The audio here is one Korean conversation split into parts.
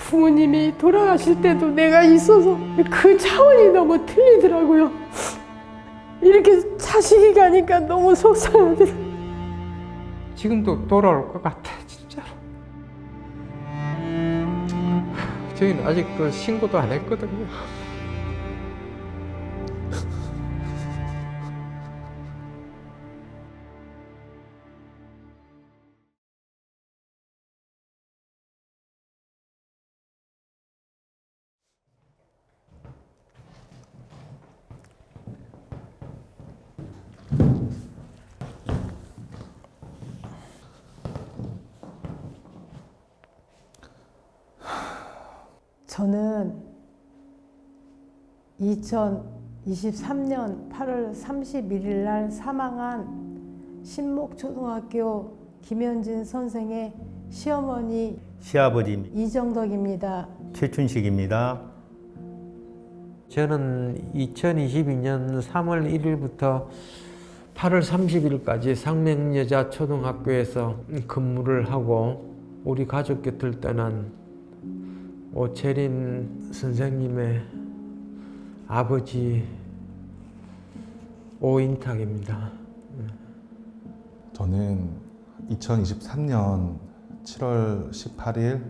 부모님이 돌아가실 때도 내가 있어서 그 차원이 너무 틀리더라고요. 이렇게 자식이 가니까 너무 속상하더라고요. 지금도 돌아올 것 같아, 진짜로. 저희는 아직도 신고도 안 했거든요. 저는 2023년 8월 31일 날 사망한 신목초등학교 김현진 선생의 시어머니 시아버지 이정덕입니다. 최춘식입니다. 저는 2022년 3월 1일부터 8월 30일까지 상명여자초등학교에서 근무를 하고 우리 가족 곁을 떠난 오채린 선생님의 아버지 오인탁입니다. 저는 2023년 7월 18일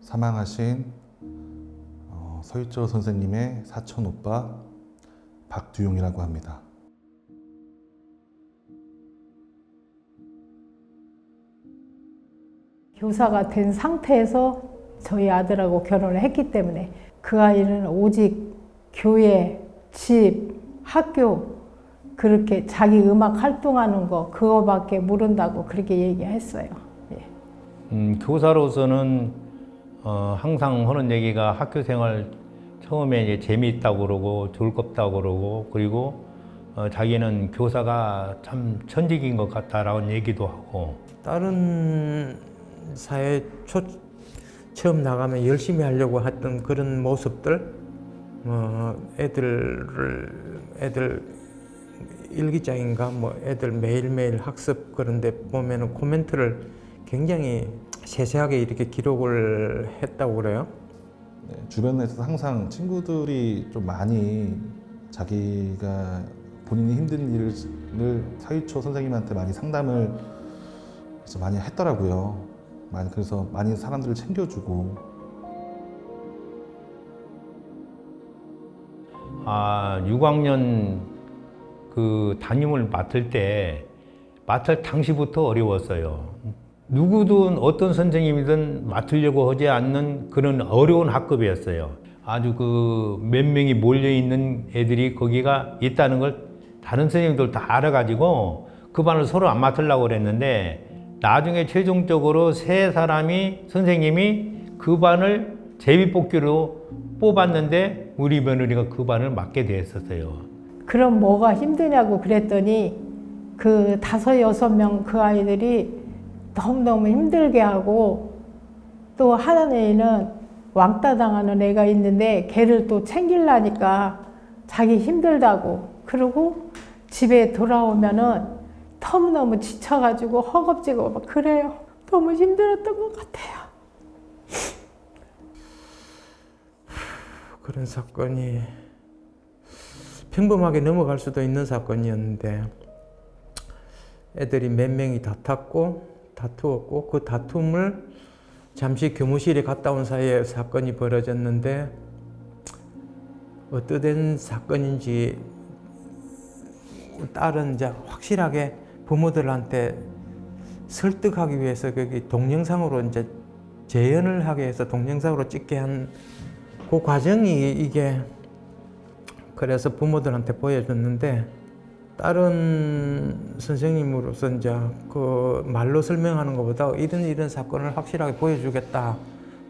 사망하신 서유초 선생님의 사촌 오빠 박두용이라고 합니다. 교사가 된 상태에서 저희 아들하고 결혼을 했기 때문에 그 아이는 오직 교회, 집, 학교 그렇게 자기 음악 활동하는 거 그거밖에 모른다고 그렇게 얘기했어요. 예. 교사로서는 항상 하는 얘기가 학교 생활 처음에 이제 재미있다고 그러고 좋을 것 같다고 그러고 그리고 자기는 교사가 참 천직인 것 같다라는 얘기도 하고 다른 사회 처음 나가면 열심히 하려고 했던 그런 모습들, 애들 일기장인가 애들 매일매일 학습 그런데 보면은 코멘트를 굉장히 세세하게 이렇게 기록을 했다고 그래요. 네, 주변에서 항상 친구들이 좀 많이 자기가 본인이 힘든 일을 서유초 선생님한테 많이 상담을 많이 했더라고요. 그래서 많이 사람들을 챙겨주고. 6학년 그 담임을 맡을 당시부터 어려웠어요. 누구든 어떤 선생님이든 맡으려고 하지 않는 그런 어려운 학급이었어요. 아주 그 몇 명이 몰려있는 애들이 거기가 있다는 걸 다른 선생님들 다 알아가지고 그 반을 서로 안 맡으려고 그랬는데 나중에 최종적으로 선생님이 그 반을 제비뽑기로 뽑았는데 우리 며느리가 그 반을 맡게 됐었어요. 그럼 뭐가 힘드냐고 그랬더니 그 5, 6명 그 아이들이 너무너무 힘들게 하고 또 하는 애는 왕따 당하는 애가 있는데 걔를 또 챙기려니까 자기 힘들다고 그러고 집에 돌아오면은 너무너무 지쳐가지고 허겁지겁 막 그래요. 너무 힘들었던 것 같아요. 그런 사건이 평범하게 넘어갈 수도 있는 사건이었는데 애들이 몇 명이 다투었고 그 다툼을 잠시 교무실에 갔다 온 사이에 사건이 벌어졌는데 어떠한 사건인지 딸은 이제 확실하게 부모들한테 설득하기 위해서 거기 동영상으로 이제 재연을 하게 해서 동영상으로 찍게 한 그 과정이 이게 그래서 부모들한테 보여줬는데 다른 선생님으로서 이제 그 말로 설명하는 것보다 이런 사건을 확실하게 보여주겠다,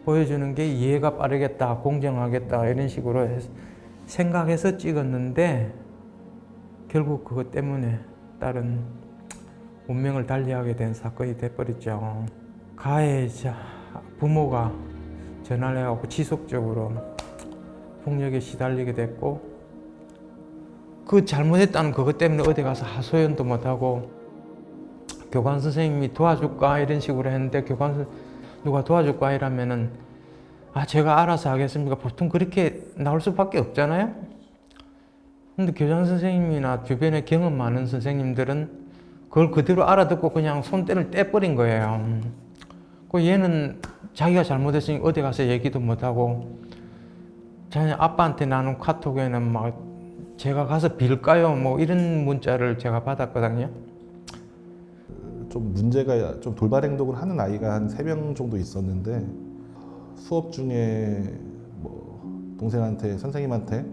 보여주는 게 이해가 빠르겠다, 공정하겠다 이런 식으로 생각해서 찍었는데 결국 그것 때문에 딸은 운명을 달리하게 된 사건이 돼버렸죠. 가해자 부모가 전화를 해갖고 지속적으로 폭력에 시달리게 됐고 그 잘못했다는 그것 때문에 어디 가서 하소연도 못하고 교관 선생님이 도와줄까 이런 식으로 했는데 누가 도와줄까 이러면은 아, 제가 알아서 하겠습니까? 보통 그렇게 나올 수밖에 없잖아요. 근데 교장 선생님이나 주변에 경험 많은 선생님들은 그걸 그대로 알아듣고 그냥 손대를 떼버린 거예요. 그 얘는 자기가 잘못했으니 어디 가서 얘기도 못하고, 자기 아빠한테 나눈 카톡에는 막 제가 가서 빌까요? 뭐 이런 문자를 제가 받았거든요. 좀 문제가 좀 돌발 행동을 하는 아이가 한 3명 정도 있었는데, 수업 중에 뭐 동생한테, 선생님한테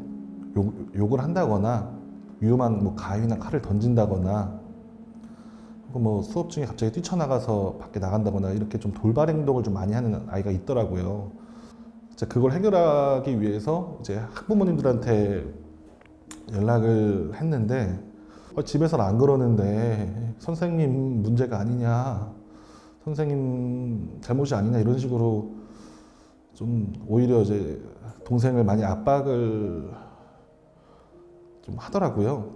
욕을 한다거나 위험한 뭐 가위나 칼을 던진다거나, 뭐 수업 중에 갑자기 뛰쳐나가서 밖에 나간다거나 이렇게 좀 돌발 행동을 좀 많이 하는 아이가 있더라고요. 이제 그걸 해결하기 위해서 이제 학부모님들한테 연락을 했는데, 집에서는 안 그러는데 선생님 문제가 아니냐, 선생님 잘못이 아니냐, 이런 식으로 좀 오히려 이제 동생을 많이 압박을 좀 하더라고요.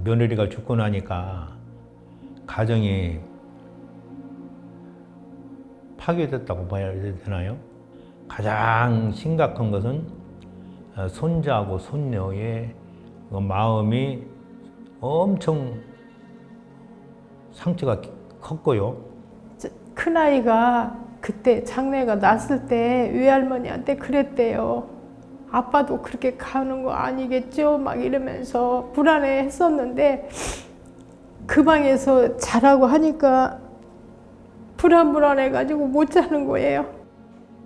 며느리가 죽고 나니까 가정이 파괴됐다고 봐야 되나요? 가장 심각한 것은 손자하고 손녀의 마음이 엄청 상처가 컸고요. 큰아이가 그때 장래가 났을 때 외할머니한테 그랬대요. 아빠도 그렇게 가는 거 아니겠죠? 막 이러면서 불안해 했었는데, 그 방에서 자라고 하니까 불안해가지고 못 자는 거예요.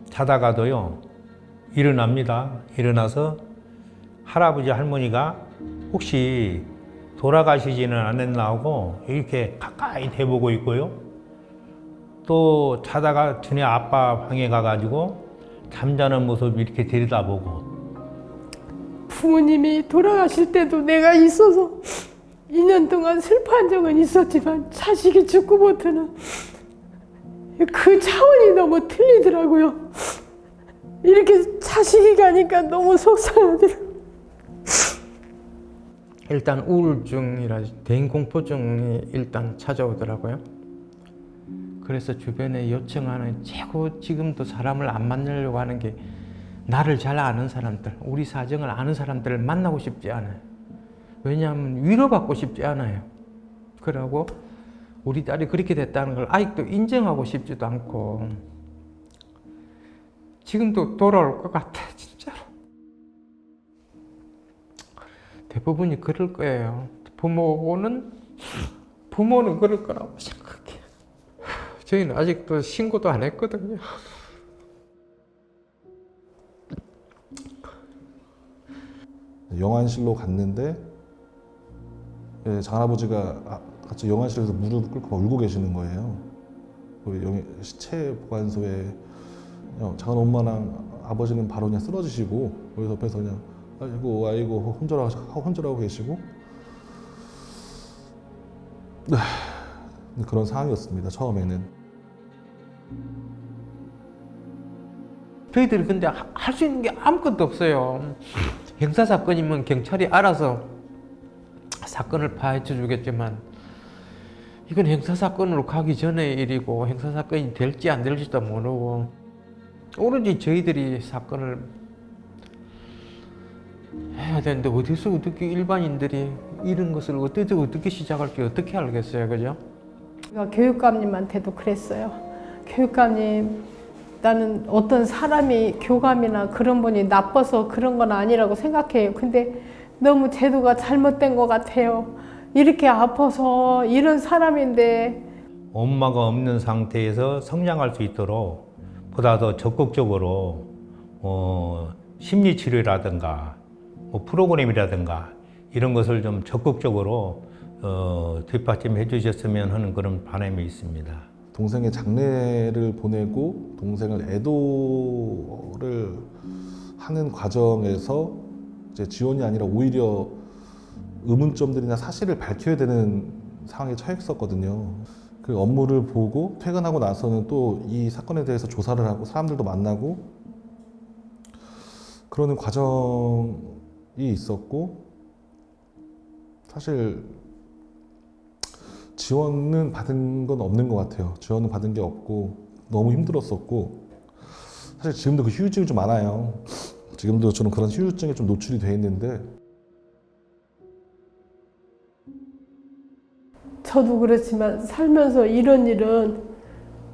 자다가도요, 일어납니다. 일어나서 할아버지 할머니가 혹시 돌아가시지는 않았나 하고 이렇게 가까이 대보고 있고요. 또 자다가 전에 아빠 방에 가가지고 잠자는 모습 이렇게 들여다보고. 부모님이 돌아가실 때도 내가 있어서 2년 동안 슬퍼한 적은 있었지만, 자식이 죽고부터는 그 차원이 너무 틀리더라고요. 이렇게 자식이 가니까 너무 속상하더라고요. 일단 우울증이라 대인공포증이 일단 찾아오더라고요. 그래서 주변에 요청하는, 최고 지금도 사람을 안 만나려고 하는 게, 나를 잘 아는 사람들, 우리 사정을 아는 사람들을 만나고 싶지 않아요. 왜냐하면 위로받고 싶지 않아요. 그러고 우리 딸이 그렇게 됐다는 걸 아직도 인정하고 싶지도 않고, 지금도 돌아올 것 같아, 진짜로. 대부분이 그럴 거예요. 부모는 그럴 거라고 생각해요. 저희는 아직도 신고도 안 했거든요. 영안실로 갔는데, 장할아버지가 같이 영안실에서 무릎 꿇고 울고 계시는 거예요. 우리 시체 보관소에 작은 엄마랑 아버지는 바로 그냥 쓰러지시고, 그래서 옆에서 그냥 아이고 혼절하고 계시고, 그런 상황이었습니다, 처음에는. 저희들이 근데 할 수 있는 게 아무것도 없어요. 형사사건이면 경찰이 알아서 사건을 파헤쳐 주겠지만, 이건 형사사건으로 가기 전의 일이고 형사사건이 될지 안 될지도 모르고, 오로지 저희들이 사건을 해야 되는데, 어디서 어떻게 일반인들이 이런 것을 어떻게 시작할지 어떻게 알겠어요, 그죠? 제가 교육감님한테도 그랬어요. 교육감님, 나는 어떤 사람이 교감이나 그런 분이 나빠서 그런 건 아니라고 생각해요. 근데 너무 제도가 잘못된 것 같아요. 이렇게 아파서 이런 사람인데. 엄마가 없는 상태에서 성장할 수 있도록 보다 더 적극적으로 심리치료라든가 프로그램이라든가 이런 것을 좀 적극적으로 뒷받침해 주셨으면 하는 그런 바람이 있습니다. 동생의 장례를 보내고 동생을 애도를 하는 과정에서 이제 지원이 아니라 오히려 의문점들이나 사실을 밝혀야 되는 상황에 처했었거든요. 그 업무를 보고 퇴근하고 나서는 또 이 사건에 대해서 조사를 하고 사람들도 만나고 그러는 과정이 있었고, 사실 지원은 받은 건 없는 것 같아요. 지원은 받은 게 없고 너무 힘들었었고 사실 지금도 그 후유증이 좀 많아요. 지금도 저는 그런 후유증에 좀 노출이 돼 있는데 저도 그렇지만 살면서 이런 일은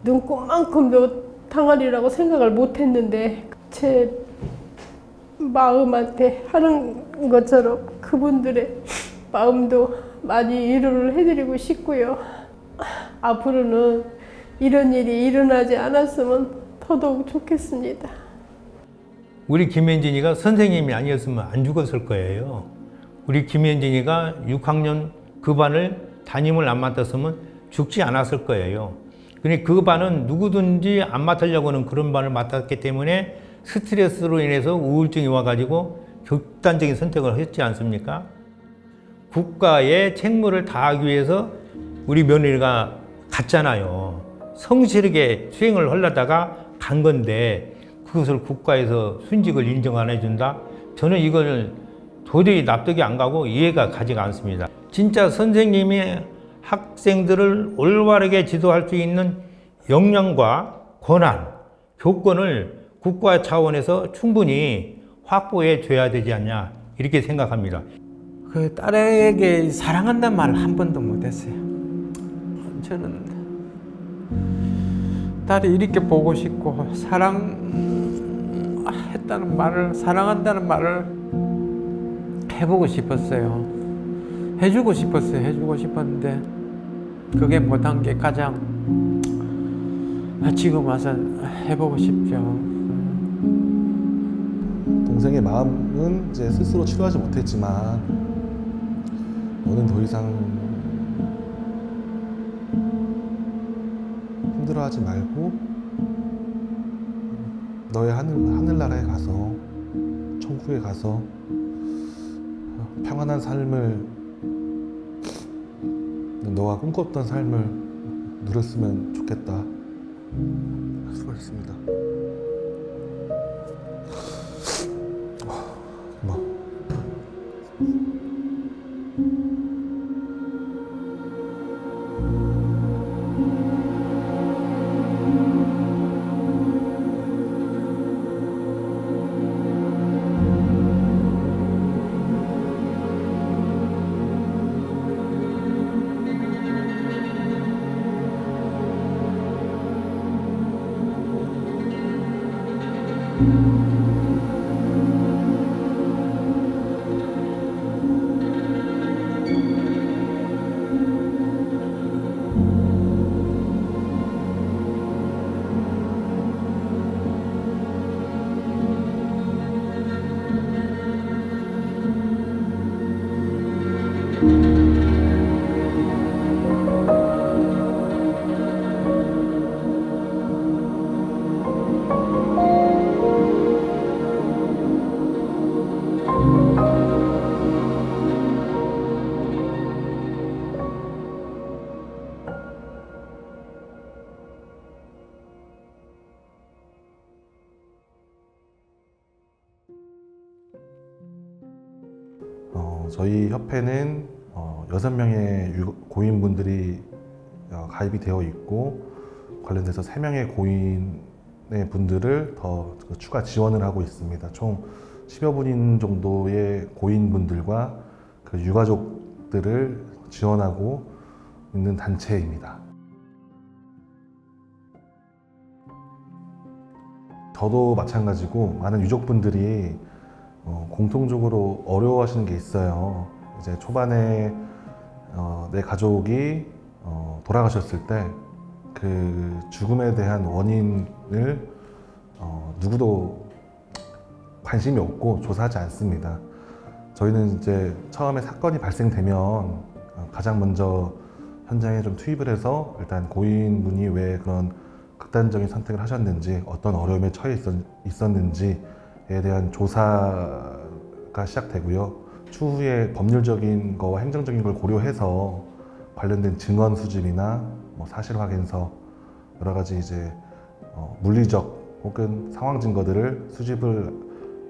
눈꼽만큼도 당하리라고 생각을 못했는데 제 마음한테 하는 것처럼 그분들의 마음도 많이 위로를 해드리고 싶고요. 앞으로는 이런 일이 일어나지 않았으면 더더욱 좋겠습니다. 우리 김현진이가 선생님이 아니었으면 안 죽었을 거예요. 우리 김현진이가 6학년 그 반을 담임을 안 맡았으면 죽지 않았을 거예요. 근데 그 반은 누구든지 안 맡으려고 하는 그런 반을 맡았기 때문에 스트레스로 인해서 우울증이 와가지고 극단적인 선택을 했지 않습니까? 국가의 책무를 다하기 위해서 우리 며느리가 갔잖아요. 성실하게 수행을 하려다가 간 건데 그것을 국가에서 순직을 인정 안 해준다? 저는 이걸 도저히 납득이 안 가고 이해가 가지가 않습니다. 진짜 선생님이 학생들을 올바르게 지도할 수 있는 역량과 권한, 교권을 국가 차원에서 충분히 확보해 줘야 되지 않냐 이렇게 생각합니다. 그 딸에게 사랑한다는 말을 한 번도 못했어요. 저는 딸이 이렇게 보고 싶고 사랑한다는 말을 해보고 싶었어요. 해주고 싶었는데 그게 못한 게 가장 지금 와서 해보고 싶죠. 동생의 마음은 이제 스스로 치료하지 못했지만 너는 더 이상 힘들어하지 말고 너의 하늘나라에 가서 천국에 가서 평안한 삶을 너가 꿈꿨던 삶을 누렸으면 좋겠다. 수고했습니다. 고마워. 저희 협회는 6명의 고인분들이 가입이 되어 있고 관련돼서 3명의 고인의 분들을 더 추가 지원을 하고 있습니다. 총 10여 분인 정도의 고인분들과 그 유가족들을 지원하고 있는 단체입니다. 저도 마찬가지고 많은 유족분들이 공통적으로 어려워하시는 게 있어요. 이제 초반에 내 가족이 돌아가셨을 때 그 죽음에 대한 원인을 누구도 관심이 없고 조사하지 않습니다. 저희는 이제 처음에 사건이 발생되면 가장 먼저 현장에 좀 투입을 해서 일단 고인분이 왜 그런 극단적인 선택을 하셨는지, 어떤 어려움에 처해 있었는지에 대한 조사가 시작되고요. 추후에 법률적인 거와 행정적인 걸 고려해서 관련된 증언 수집이나 사실 확인서, 여러 가지 이제 물리적 혹은 상황 증거들을 수집을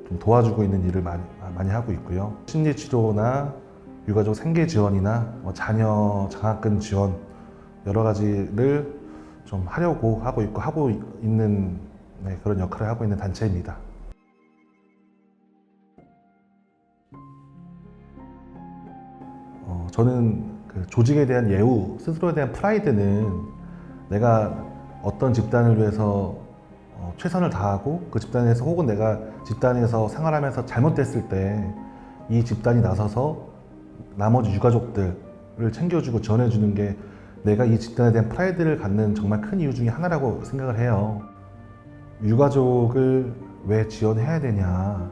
좀 도와주고 있는 일을 많이 하고 있고요. 심리 치료나 유가족 생계 지원이나 자녀 장학금 지원 여러 가지를 좀 하려고 하고 있고 하고 있는 그런 역할을 하고 있는 단체입니다. 저는 그 조직에 대한 예우, 스스로에 대한 프라이드는 내가 어떤 집단을 위해서 최선을 다하고 그 집단에서 혹은 내가 집단에서 생활하면서 잘못됐을 때 이 집단이 나서서 나머지 유가족들을 챙겨주고 지원해주는 게 내가 이 집단에 대한 프라이드를 갖는 정말 큰 이유 중에 하나라고 생각을 해요. 유가족을 왜 지원해야 되냐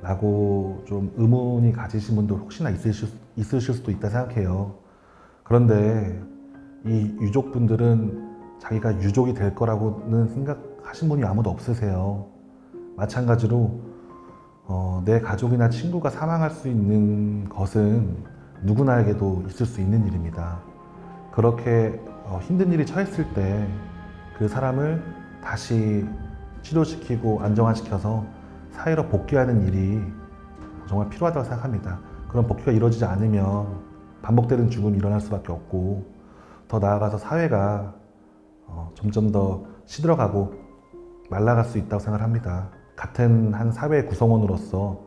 라고 좀 의문이 가지신 분도 혹시나 있으실 수도 있다 생각해요. 그런데 이 유족분들은 자기가 유족이 될 거라고는 생각하신 분이 아무도 없으세요. 마찬가지로 내 가족이나 친구가 사망할 수 있는 것은 누구나에게도 있을 수 있는 일입니다. 그렇게 힘든 일이 처했을 때 그 사람을 다시 치료시키고 안정화시켜서 사회로 복귀하는 일이 정말 필요하다고 생각합니다. 그런 복귀가 이루어지지 않으면 반복되는 죽음이 일어날 수밖에 없고 더 나아가서 사회가 점점 더 시들어가고 말라갈 수 있다고 생각을 합니다. 같은 한 사회의 구성원으로서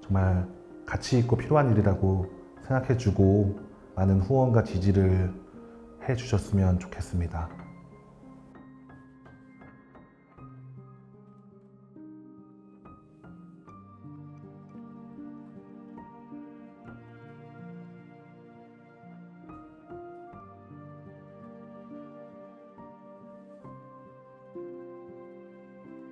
정말 가치 있고 필요한 일이라고 생각해주고 많은 후원과 지지를 해주셨으면 좋겠습니다.